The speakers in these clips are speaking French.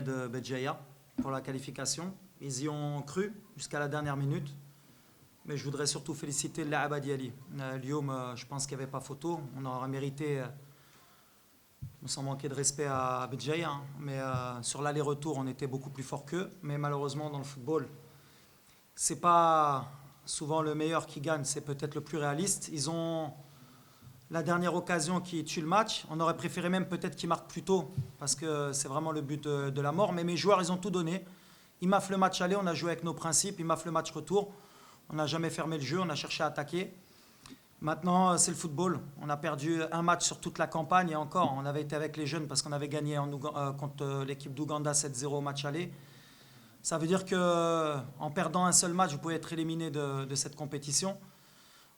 de Béjaïa pour la qualification. Ils y ont cru jusqu'à la dernière minute. Mais je voudrais surtout féliciter l'Aaba Diali. Lyoum, je pense qu'il n'y avait pas photo. On aurait mérité, sans manquer de respect à Béjaïa, hein. Mais sur l'aller-retour, on était beaucoup plus fort qu'eux. Mais malheureusement, dans le football, c'est pas souvent le meilleur qui gagne, c'est peut-être le plus réaliste. Ils ont la dernière occasion qui tue le match. On aurait préféré même peut-être qu'ils marquent plus tôt, parce que c'est vraiment le but de la mort. Mais mes joueurs, ils ont tout donné. Ils m'affent le match aller, on a joué avec nos principes. Ils m'affent le match retour. On n'a jamais fermé le jeu, on a cherché à attaquer. Maintenant, c'est le football. On a perdu un match sur toute la campagne et encore, on avait été avec les jeunes parce qu'on avait gagné contre l'équipe d'Ouganda 7-0 au match aller. Ça veut dire qu'en perdant un seul match, vous pouvez être éliminé de cette compétition.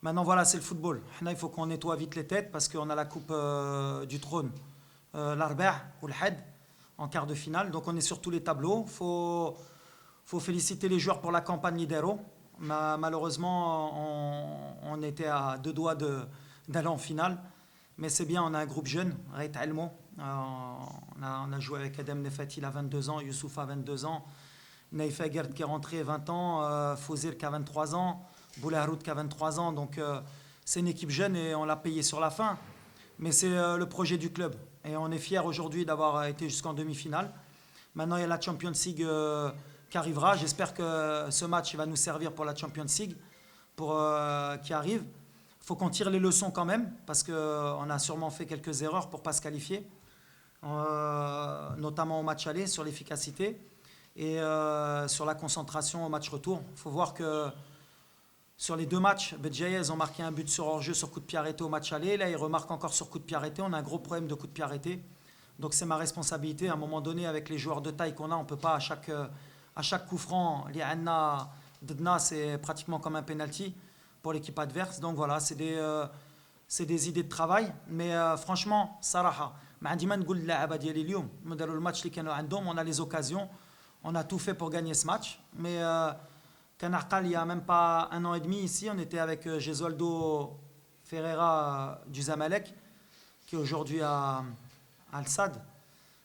Maintenant, voilà, c'est le football. Là, il faut qu'on nettoie vite les têtes parce qu'on a la coupe du trône, l'Arba' ou le Had, en quart de finale. Donc, on est sur tous les tableaux. Il faut féliciter les joueurs pour la campagne Lidero. Malheureusement, on était à deux doigts d'aller en finale. Mais c'est bien, on a un groupe jeune, Reit Almo. On a joué avec Adem Nefati à 22 ans, Youssouf à 22 ans, Naïf Egert qui est rentré 20 ans, Fouzir qui a 23 ans, Boulaharout qui a 23 ans. Donc c'est une équipe jeune et on l'a payé sur la fin. Mais c'est le projet du club. Et on est fiers aujourd'hui d'avoir été jusqu'en demi-finale. Maintenant, il y a la Champions League qui arrivera. J'espère que ce match va nous servir pour la Champions League qui arrive. Il faut qu'on tire les leçons quand même, parce qu'on a sûrement fait quelques erreurs pour ne pas se qualifier, notamment au match aller, sur l'efficacité et sur la concentration au match retour. Il faut voir que sur les deux matchs, Béjaïa, ils ont marqué un but sur hors-jeu sur coup de pied arrêté au match aller. Là, ils remarquent encore sur coup de pied arrêté. On a un gros problème de coup de pied arrêté. Donc c'est ma responsabilité. À un moment donné, avec les joueurs de taille qu'on a, on ne peut pas à chaque coup franc, c'est pratiquement comme un penalty pour l'équipe adverse. Donc voilà, c'est des idées de travail. Mais franchement, Saraha, on a les occasions, on a tout fait pour gagner ce match. Mais il n'y a même pas un an et demi ici, on était avec Gesualdo Ferreira du Zamalek, qui est aujourd'hui à Al-Sadd,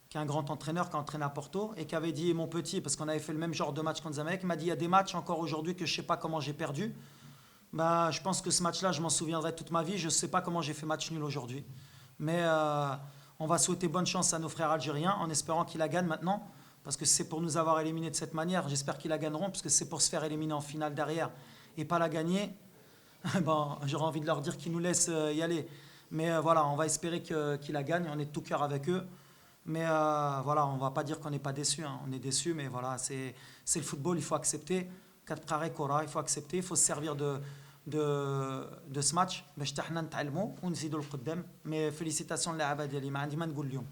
qui est un grand entraîneur qui a entraîné à Porto, et qui avait dit, mon petit, parce qu'on avait fait le même genre de match contre Zamalek, il m'a dit, il y a des matchs encore aujourd'hui que je ne sais pas comment j'ai perdu. Bah, je pense que ce match-là, je m'en souviendrai toute ma vie. Je ne sais pas comment j'ai fait match nul aujourd'hui. Mais on va souhaiter bonne chance à nos frères algériens, en espérant qu'ils la gagnent maintenant, parce que c'est pour nous avoir éliminés de cette manière. J'espère qu'ils la gagneront, parce que c'est pour se faire éliminer en finale derrière et pas la gagner. Bon, j'aurais envie de leur dire qu'ils nous laissent y aller. Mais voilà, on va espérer qu'ils la gagnent. On est de tout cœur avec eux. Mais voilà, on ne va pas dire qu'on n'est pas déçus. Hein. On est déçus, mais voilà, c'est le football, il faut accepter. Il faut accepter, il faut se servir de ce match. Mais félicitations à l'Aaba Diali. ما عندي ما نقول اليوم.